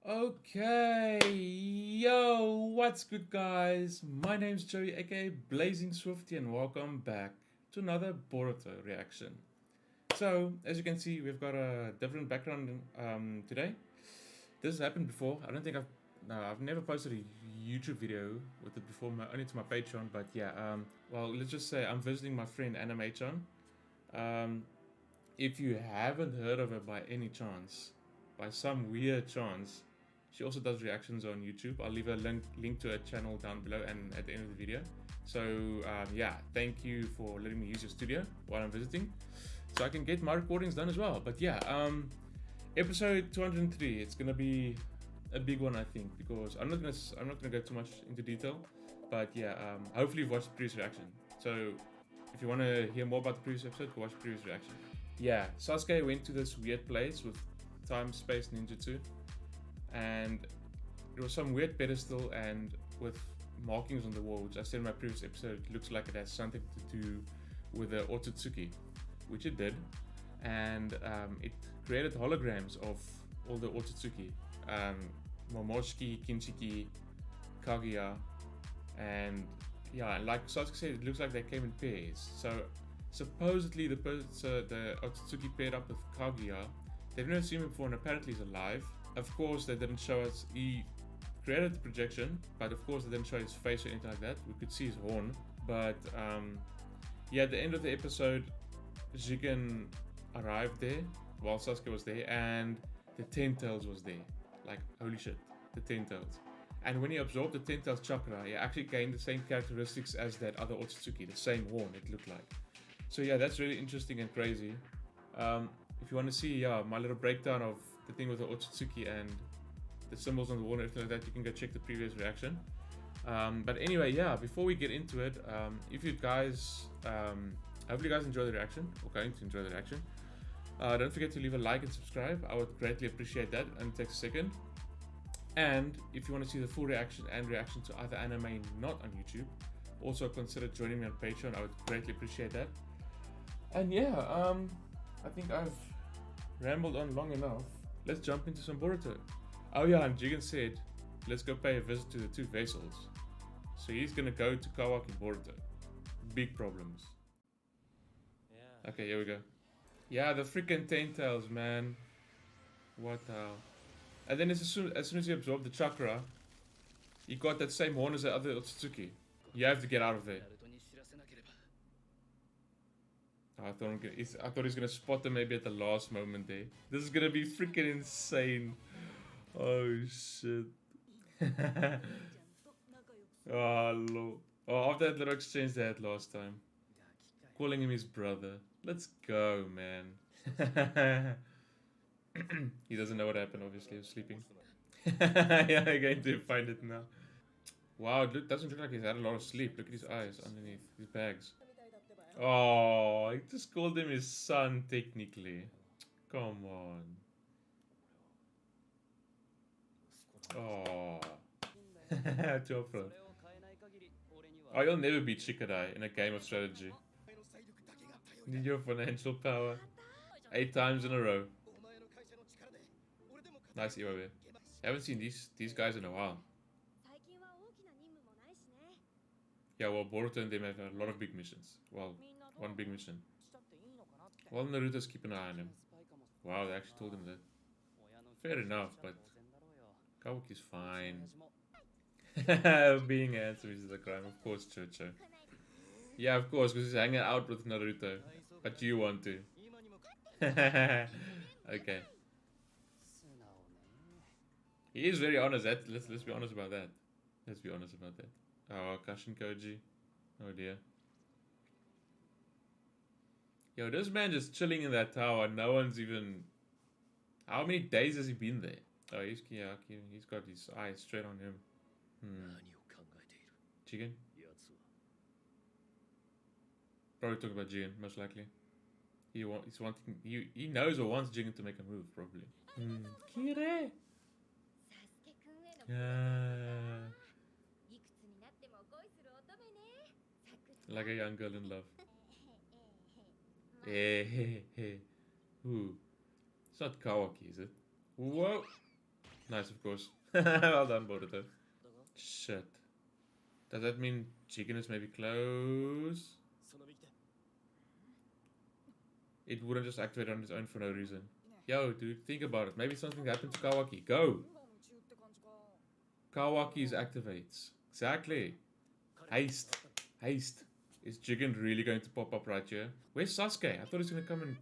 Okay, yo, what's good, guys? My name's Joey, aka Blazing Swifty, and welcome back to another Boruto reaction. So, as you can see, we've got a different background today. This has happened before. I don't think I've never posted a YouTube video with it before, only to my Patreon. But yeah, well, let's just say I'm visiting my friend Animation. Um, if you haven't heard of her by any chance, by some weird chance, she also does reactions on YouTube. I'll leave a link to her channel down below and at the end of the video. So yeah, thank you for letting me use your studio while I'm visiting, so I can get my recordings done as well. But yeah, episode 203. It's gonna be a big one, I think, because I'm not gonna go too much into detail. But yeah, hopefully you've watched the previous reaction. So if you want to hear more about the previous episode, go watch the previous reaction. Yeah, Sasuke went to this weird place with time, space, ninjutsu, and there was some weird pedestal and with markings on the wall, which I said in my previous episode, it looks like it has something to do with the otsutsuki, which it did, and it created holograms of all the otsutsuki, Momoshiki, Kinshiki, Kaguya, and yeah, like Sasuke said, it looks like they came in pairs. So supposedly the Otsutsuki paired up with Kaguya. They've never seen him before, and apparently he's alive. Of course, they didn't show us. He created the projection, but of course they didn't show his face or anything like that. We could see his horn, but yeah, at the end of the episode, Jigen arrived there while Sasuke was there, and the Ten Tails was there. Like, holy shit, the Ten Tails. And when he absorbed the Ten Tails chakra, he actually gained the same characteristics as that other Otsutsuki, the same horn it looked like. So yeah, that's really interesting and crazy. If you want to see my little breakdown of the thing with the Otsutsuki and the symbols on the wall and everything like that, you can go check the previous reaction. But anyway, yeah, before we get into it, if you guys, hopefully you guys enjoy the reaction, or going to enjoy the reaction. Don't forget to leave a like and subscribe. I would greatly appreciate that, and it takes a second. And if you want to see the full reaction and reaction to other anime not on YouTube, also consider joining me on Patreon. I would greatly appreciate that. And yeah, I think I've rambled on long enough. Let's jump into some Boruto. Oh yeah, and Jigen said, let's go pay a visit to the two vessels. So he's gonna go to Kawaki Boruto. Big problems. Okay, here we go. Yeah, the freaking Ten Tails, man. What the hell? And then as soon as you absorb the chakra, you got that same horn as the other Otsutsuki. You have to get out of there. I thought he was gonna spot them maybe at the last moment there. This is gonna be freaking insane. Oh shit. Oh lord. Oh, after that little exchange they had last time. Calling him his brother. Let's go, man. He doesn't know what happened, obviously, he was sleeping. Yeah, I'm going to find it now. Wow, it doesn't look like he's had a lot of sleep. Look at his eyes underneath his bags. Oh, I just called him his son, technically. Come on. Oh. Chopra. Oh, you'll never beat Shikadai in a game of strategy. Need your financial power. 8 times in a row. Nice Iwabe. Haven't seen these guys in a while. Yeah, well, Boruto and them have a lot of big missions. Well, one big mission. Well, Naruto's keeping an eye on him. Wow, they actually told him that. Fair enough, but Kawaki'S fine. Being handsome is a crime, of course, Chocho. Yeah, of course, because he's hanging out with Naruto. But you want to. Okay. He is very honest. Let's be honest about that. Let's be honest about that. Oh, Kashin Koji. Oh dear. Yo, this man just chilling in that tower. No one's even... How many days has he been there? Oh, he's got his eyes straight on him. Jigen? Probably talking about Jigen, most likely. He knows or wants Jigen to make a move, probably. Kire! Like a young girl in love. Hey. Ooh. It's not Kawaki, is it? Whoa! Nice, of course. Well done, Boruto. Shit. Does that mean Jigen is maybe close? It wouldn't just activate on its own for no reason. Yo, dude, think about it. Maybe something happened to Kawaki. Go! Kawaki'S activates. Exactly. Haste. Haste. Is Jigen really going to pop up right here? Where's Sasuke? I thought he's going to come and...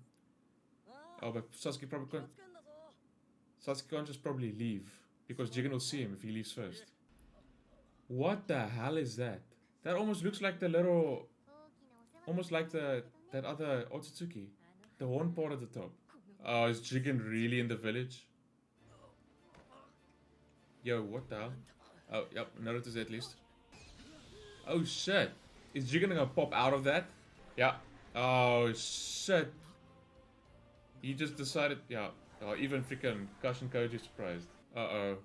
Oh, but Sasuke probably can't... Sasuke can't just probably leave. Because Jigen will see him if he leaves first. What the hell is that? That almost looks like the little... Almost like that other otsutsuki. The horn part at the top. Oh, is Jigen really in the village? Yo, what the hell? Oh, yep, Naruto's at least. Oh shit. Is Jigen gonna pop out of that? Yeah. Oh shit. He just decided, yeah. Oh, even freaking Kashin Koji surprised. Uh-oh.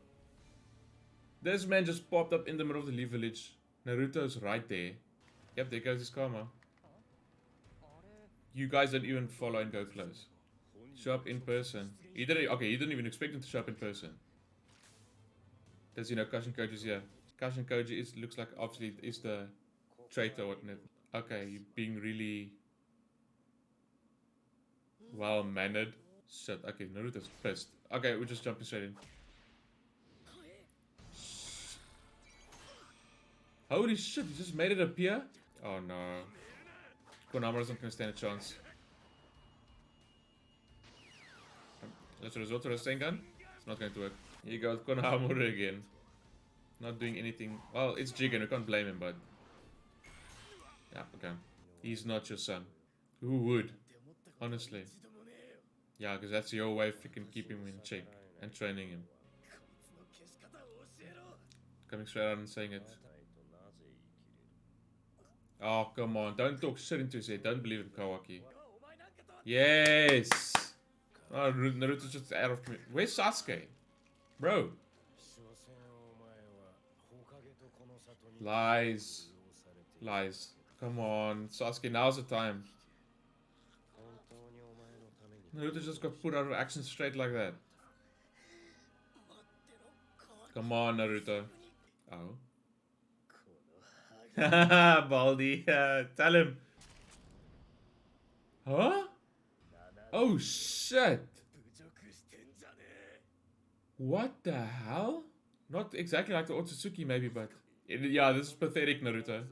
This man just popped up in the middle of the Lee village. Naruto's right there. Yep, there goes his karma. You guys don't even follow and go close. Show up in person. He didn't even expect him to show up in person. Does he know Kashin Koji's here? Kashin Koji looks like obviously is the traitor or whatnot. Okay, you're being really well mannered. Shit, okay, Naruto's pissed. Okay, we're just jumping straight in. Holy shit, he just made it appear? Oh no. Konamaru's not gonna stand a chance. Let's resort to a Sengun. It's not going to work. Here you go with Konohamaru again. Not doing anything. Well, it's Jigen, we can't blame him, but... Yeah, okay. He's not your son. Who would? Honestly. Yeah, because that's your way of freaking keeping him in check and training him. Coming straight out and saying it. Oh, come on. Don't talk shit into his head. Don't believe in Kawaki. Yes! Oh, Naruto's just out of... Where's Sasuke? Bro. Lies. Lies. Come on. Sasuke, now's the time. Naruto just got put out of action straight like that. Come on, Naruto. Oh. Baldi. Tell him. Huh? Oh shit. What the hell? Not exactly like the Otsutsuki maybe, but... yeah, this is pathetic, Naruto.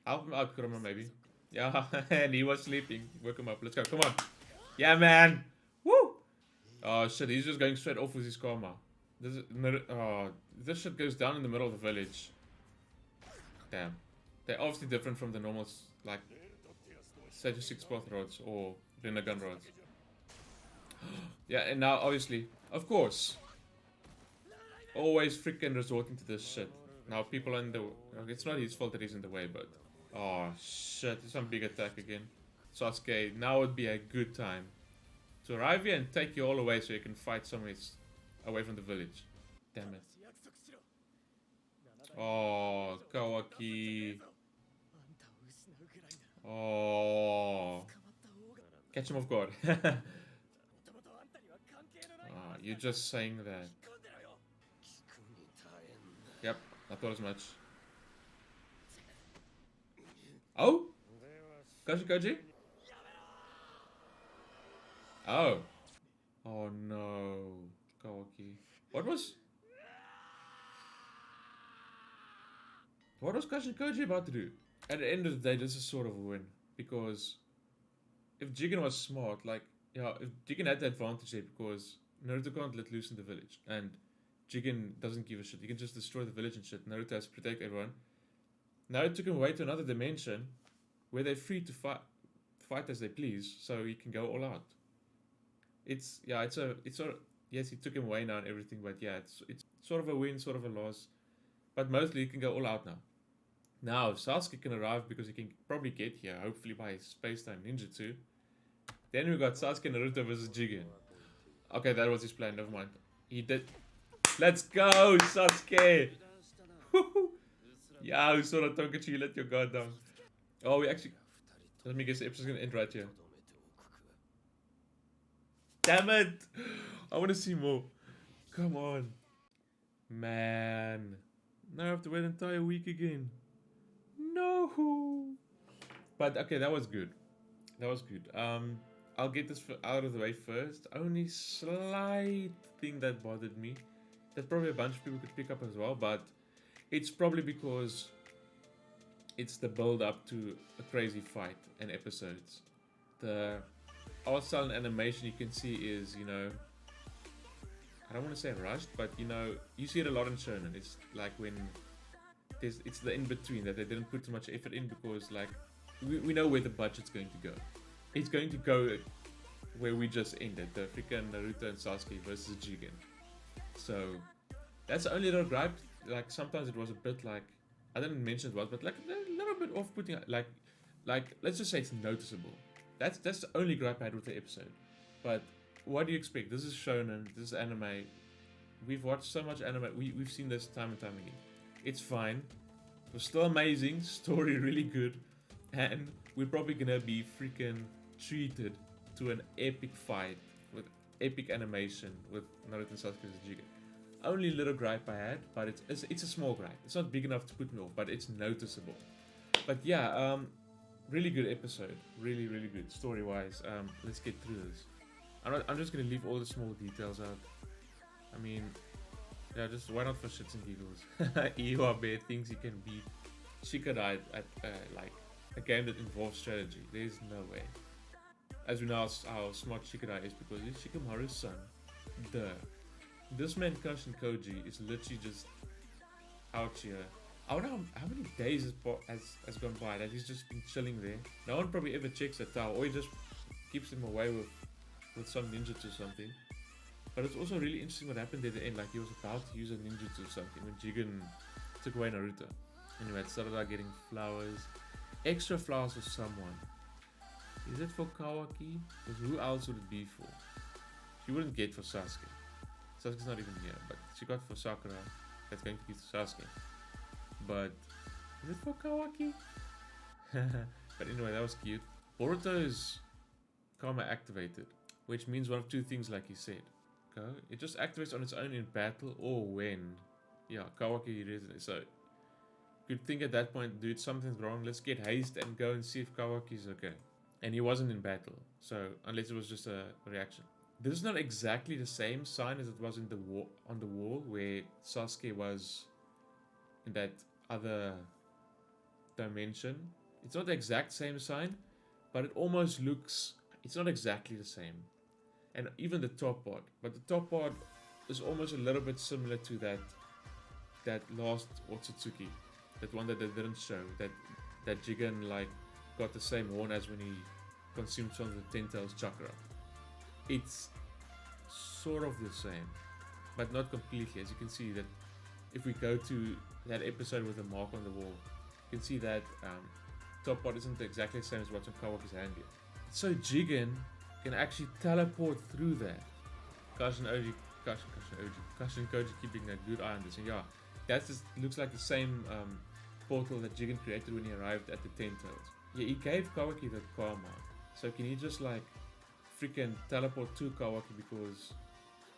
Help him out, Kurama, maybe. Yeah, and he was sleeping. Wake him up. Let's go. Come on. Yeah, man. Woo! Oh shit, he's just going straight off with his karma. This shit goes down in the middle of the village. Damn. They're obviously different from the normal, like, Sage 6 path rods or Rinnegan rods. Yeah, and now, obviously, of course, always freaking resorting to this shit. Now, people are in the... It's not his fault that he's in the way, but... Oh, shit. There's some big attack again. Sasuke, now would be a good time to arrive here and take you all away so you can fight somewhere away from the village. Damn it. Oh, Kawaki. Oh. Catch him off guard. Oh, you're just saying that. Yep, I thought as much. Oh? Kashin Koji? Oh. Oh no. Kawaki. What was Kashin Koji about to do? At the end of the day, this is sort of a win. Because if Jigen was smart, like, yeah, if Jigen had the advantage there because Naruto can't let loose in the village. And Jigen doesn't give a shit. He can just destroy the village and shit. Naruto has to protect everyone. Now it took him away to another dimension where they're free to fight as they please, so he can go all out. It's sort of, yes, he took him away now and everything, but yeah, it's sort of a win, sort of a loss. But mostly he can go all out now. Now, if Sasuke can arrive because he can probably get here, hopefully by his space-time ninjutsu, then we got Sasuke Naruto versus Jigen. Okay, that was his plan, never mind. He did. Let's go, Sasuke! Yeah, Usura Tonkaichi, you let your guard down. Oh, we actually... Let me guess, the episode's gonna end right here. Damn it! I wanna see more. Come on. Man. Now I have to wait an entire week again. No. But okay, that was good. That was good. I'll get this out of the way first. Only slight thing that bothered me, that probably a bunch of people could pick up as well, but it's probably because it's the build up to a crazy fight and episodes. The art style and animation you can see is, you know, I don't want to say rushed, but you know, you see it a lot in shonen. It's like when it's the in between that they didn't put too much effort in because like we know where the budget's going to go. It's going to go where we just ended, the freaking Naruto and Sasuke versus Jigen. So that's the only little gripe. Like sometimes it was a bit like, I didn't mention it was, but like a little bit off-putting. Like let's just say it's noticeable. That's the only gripe I had with the episode. But what do you expect? This is shonen. This is anime. We've watched so much anime. We've seen this time and time again. It's fine. It was still amazing. Story really good, and we're probably gonna be freaking treated to an epic fight with epic animation with Naruto and Sasuke versus Jigen. Only little gripe I had, but it's a small gripe. It's not big enough to put me off, but it's noticeable. But yeah, really good episode. Really, really good story-wise. Let's get through this. I'm just gonna leave all the small details out. I mean, yeah, just why not for shits and giggles? You are bare things you can beat. Shika died at like a game that involves strategy. There's no way. As we know how smart Shikadai is because he's Shikamaru's son. Duh. This man Kashin Koji is literally just out here. I wonder how many days has gone by that he's just been chilling there. No one probably ever checks that tower, or he just keeps him away with some ninjutsu or something. But it's also really interesting what happened at the end. Like he was about to use a ninjutsu or something when Jigen took away Naruto. Anyway, it started out getting flowers. Extra flowers for someone. Is it for Kawaki? Because who else would it be for? She wouldn't get for Sasuke. Sasuke's not even here, but she got for Sakura. That's going to be for Sasuke. But is it for Kawaki? But anyway, that was cute. Boruto is Karma activated, which means one of two things, like he said. Okay, it just activates on its own in battle or when, yeah, Kawaki resonates. So you could think at that point, dude, something's wrong. Let's get haste and go and see if Kawaki's okay. And he wasn't in battle, so unless it was just a reaction. This is not exactly the same sign as it was in the on the wall where Sasuke was in that other dimension. It's not the exact same sign, but it almost looks. It's not exactly the same, and even the top part. But the top part is almost a little bit similar to that last otsutsuki, that one that they didn't show. That Jigen like got the same horn as when he consumed some of the Ten Tails chakra. It's sort of the same, but not completely. As you can see that if we go to that episode with the mark on the wall, you can see that top part isn't exactly the same as what's on Kawaki's hand here. So Jigen can actually teleport through that. Kashin Koji keeping a good eye on this. And yeah, that just looks like the same portal that Jigen created when he arrived at the Ten Tails. Yeah, he gave Kawaki the karma. So can he just like freaking teleport to Kawaki because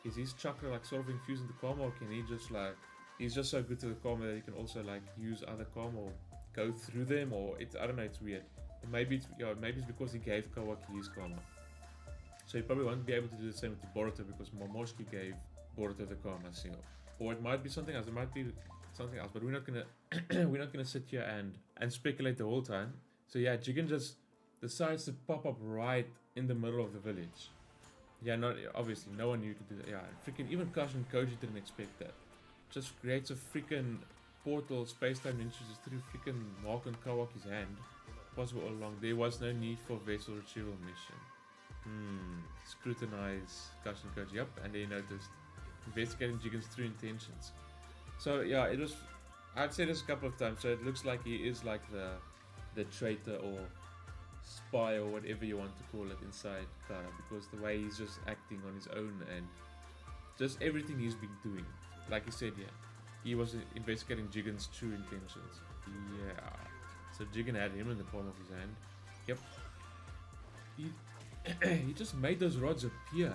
is his chakra like sort of infused into karma, or can he just like he's just so good to the karma that he can also like use other karma or go through them, or it's I don't know, it's weird. Maybe it's because he gave Kawaki his karma. So he probably won't be able to do the same with Boruto because Momoshiki gave Boruto the karma seal. Or it might be something else. It might be something else, but we're not gonna sit here and speculate the whole time. So yeah, Jigen just decides to pop up right in the middle of the village. Yeah, not obviously no one knew to do that. Yeah, freaking even Kashin Koji didn't expect that. Just creates a freaking portal, space-time ninjas through freaking mark on Kawaki's hand. Possible all along. There was no need for vessel retrieval mission. Scrutinize Kashin Koji. Yep, and they noticed investigating Jigen's true intentions. So yeah, it was. I've said this a couple of times. So it looks like he is like the traitor or spy or whatever you want to call it inside Kara, because the way he's just acting on his own and just everything he's been doing. Like he said, yeah, he was investigating Jigen's true intentions. Yeah. So Jigen had him in the palm of his hand. Yep. He just made those rods appear.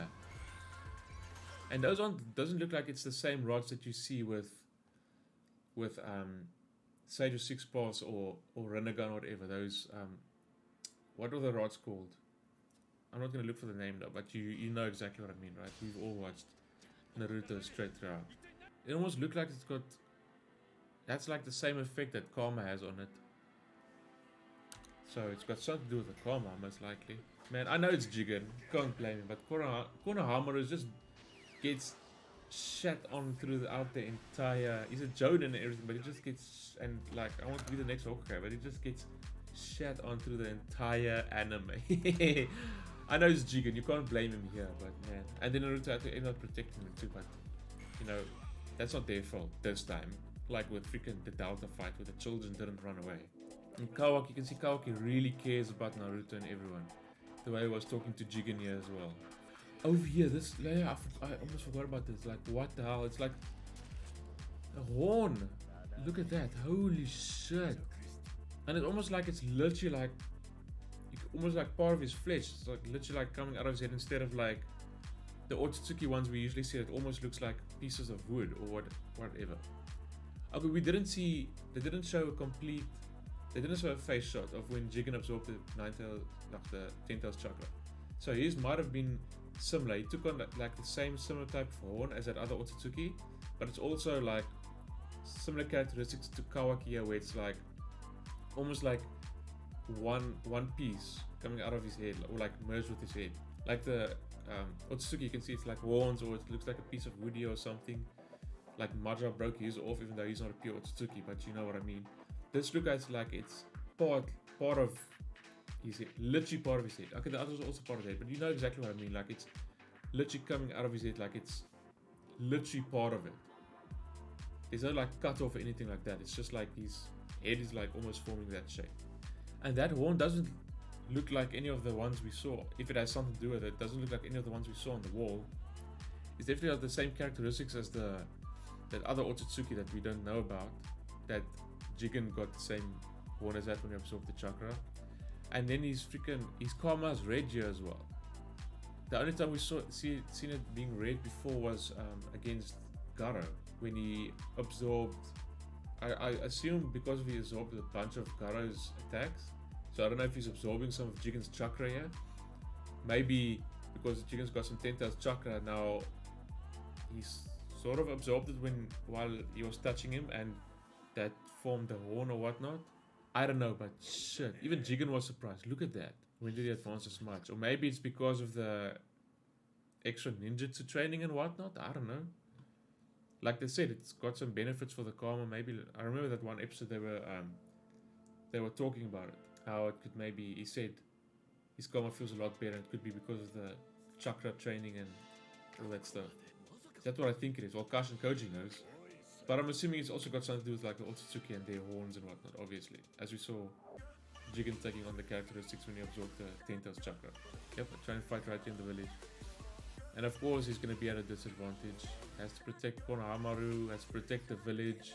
And those aren't, doesn't look like it's the same rods that you see with Sage of Six Paths or Rinnegan or whatever. Those what are the rods called? I'm not gonna look for the name though, but you know exactly what I mean, right? We've all watched Naruto straight throughout. It almost looks like it's got, that's like the same effect that Karma has on it. So it's got something to do with the Karma, most likely. Man, I know it's Jigen, can't blame him, but Konohamaru just gets shat on throughout the entire. He's a Jonin and everything, but he just gets, and like I want to be the next Hokage, but he just gets shat on through the entire anime. I know it's Jigen, you can't blame him here, but man. And then Naruto had to end up protecting him too, but you know, that's not their fault this time. Like with freaking the Delta fight where the children didn't run away. And Kawaki, you can see Kawaki really cares about Naruto and everyone. The way he was talking to Jigen here as well. Over here, this layer, I almost forgot about this. Like, what the hell? It's like a horn. Look at that. Holy shit. And it's almost like it's literally like, almost like part of his flesh. It's like literally like coming out of his head instead of like the otsutsuki ones we usually see. It almost looks like pieces of wood or whatever. Okay, we didn't see, they didn't show a complete, they didn't show a face shot of when Jigen absorbed the like the 10 tails chakra. So his might have been similar. He took on like the same similar type of horn as that other otsutsuki, but it's also like similar characteristics to Kawaki'S, where it's like almost like one piece coming out of his head, or like merged with his head. Like the otsutsuki, you can see it's like horns, or it looks like a piece of woody or something. Like Madara broke his off, even though he's not a pure otsutsuki, but you know what I mean. This looks like it's part of his head, literally part of his head. Okay, the others are also part of his head, but you know exactly what I mean. Like it's literally coming out of his head, like it's literally part of it. There's no like cut off or anything like that. It's just like his head is like almost forming that shape. And that horn doesn't look like any of the ones we saw. If it has something to do with it, it doesn't look like any of the ones we saw on the wall. It's definitely has the same characteristics as that other otsutsuki that we don't know about. That Jigen got the same horn as that when he absorbed the chakra. And then his karma's red here as well. The only time we seen it being red before was against Garo, when he absorbed, I assume because he absorbed a bunch of Garo's attacks. So I don't know if he's absorbing some of Jigen's chakra here. Maybe because Jigen's got some 10 tails chakra now, he's sort of absorbed it while he was touching him, and that formed the horn or whatnot. I don't know, but shit, even Jigen was surprised. Look at that. When did he advance as much? Or maybe it's because of the extra ninjutsu training and whatnot. I don't know. Like they said, it's got some benefits for the karma. Maybe I remember that one episode they were talking about it. How it could maybe, he said his karma feels a lot better. It could be because of the chakra training and all that stuff. That's what I think it is. Well, Kash and Koji knows. But I'm assuming it's also got something to do with like the otsutsuki and their horns and whatnot, obviously. As we saw Jigen taking on the characteristics when he absorbed the 10 tails chakra. Yep, trying to fight right here in the village. And of course he's going to be at a disadvantage. Has to protect Konohamaru, has to protect the village.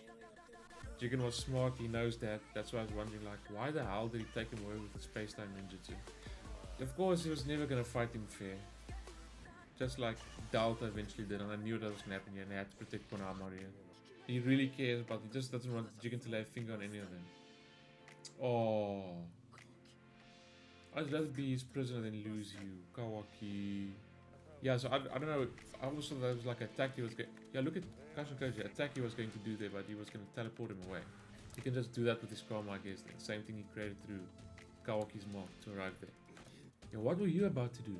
Jigen was smart, he knows that. That's why I was wondering, like, why the hell did he take him away with the space-time ninjutsu? Of course he was never going to fight him fair. Just like Delta eventually did, and I knew that was going to happen here, and he had to protect Konohamaru here. He really cares, but he just doesn't want Jigen to lay a finger on any of them. Oh. I'd rather be his prisoner than lose you. Kawaki. Yeah, so I don't know. I always thought that was like an attack he was going. Yeah, look at Kashin Koji. Attack he was going to do there, but he was going to teleport him away. He can just do that with his karma, I guess. The same thing he created through Kawaki'S mark to arrive there. Yeah, what were you about to do?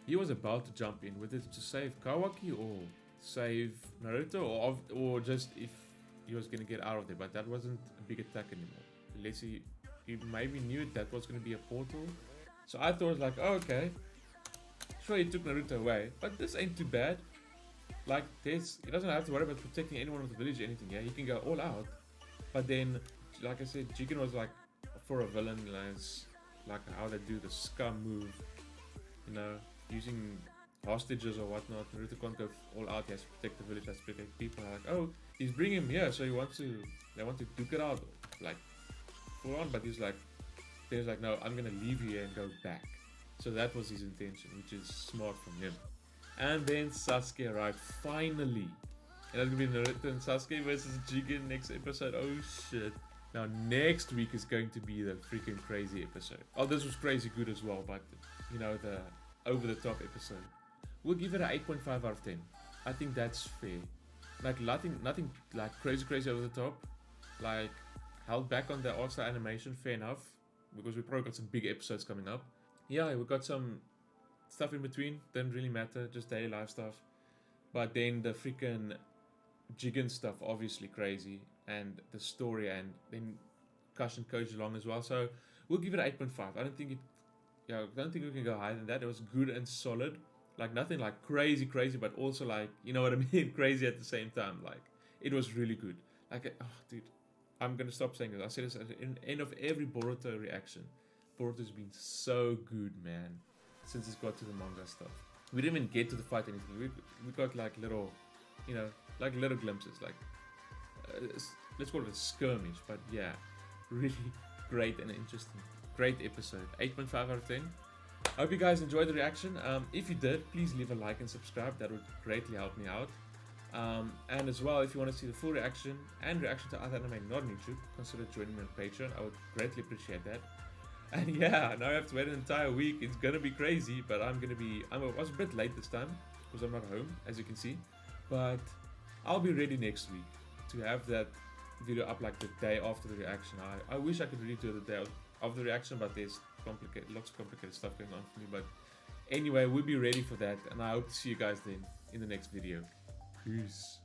He was about to jump in, whether to save Kawaki or save Naruto, or just if he was going to get out of there. But that wasn't a big attack anymore. Unless he maybe knew that was going to be a portal. So I thought like, oh, okay. Sure, he took Naruto away, but this ain't too bad. Like this, he doesn't have to worry about protecting anyone of the village or anything. Yeah, he can go all out. But then, like I said, Jigen was like, for a villain, like how they do the scum move, you know, using hostages or whatnot. Naruto can't go all out. He has to protect the village. Has to protect people. Like, oh, he's bringing him here, so they want to duke it out, like full on. But he's like, no, I'm gonna leave you here and go back. So that was his intention, which is smart from him. And then Sasuke arrived, finally. And that's gonna be Naruto and Sasuke versus Jigen next episode. Oh shit. Now next week is going to be the freaking crazy episode. Oh, this was crazy good as well, but you know, the over the top episode. We'll give it an 8.5 out of 10. I think that's fair. Like nothing like crazy over the top. Like held back on the art style animation, fair enough. Because we probably got some big episodes coming up. Yeah, we got some stuff in between, didn't really matter, just daily life stuff. But then the freaking Jigen stuff, obviously crazy, and the story, and then Kash and Coach along as well. So we'll give it an 8.5. I don't think we can go higher than that. It was good and solid, like nothing like crazy, but also like, you know what I mean, crazy at the same time. Like it was really good. Like, oh dude, I'm gonna stop saying this. I say this at the end of every Boruto reaction. Boruto's been so good, man, since it's got to the manga stuff. We didn't even get to the fight or anything. We got like little, you know, like little glimpses, like let's call it a skirmish. But yeah, really great and interesting. Great episode. 8.5 out of 10. I hope you guys enjoyed the reaction. If you did, please leave a like and subscribe. That would greatly help me out. And as well, if you want to see the full reaction and reaction to other anime not on YouTube, consider joining me on Patreon. I would greatly appreciate that. And yeah, now I have to wait an entire week. It's gonna be crazy, but I was a bit late this time because I'm not home, as you can see. But I'll be ready next week to have that video up like the day after the reaction. I wish I could really do it the day of the reaction, but there's lots of complicated stuff going on for me. But anyway, we'll be ready for that, and I hope to see you guys then in the next video. Peace.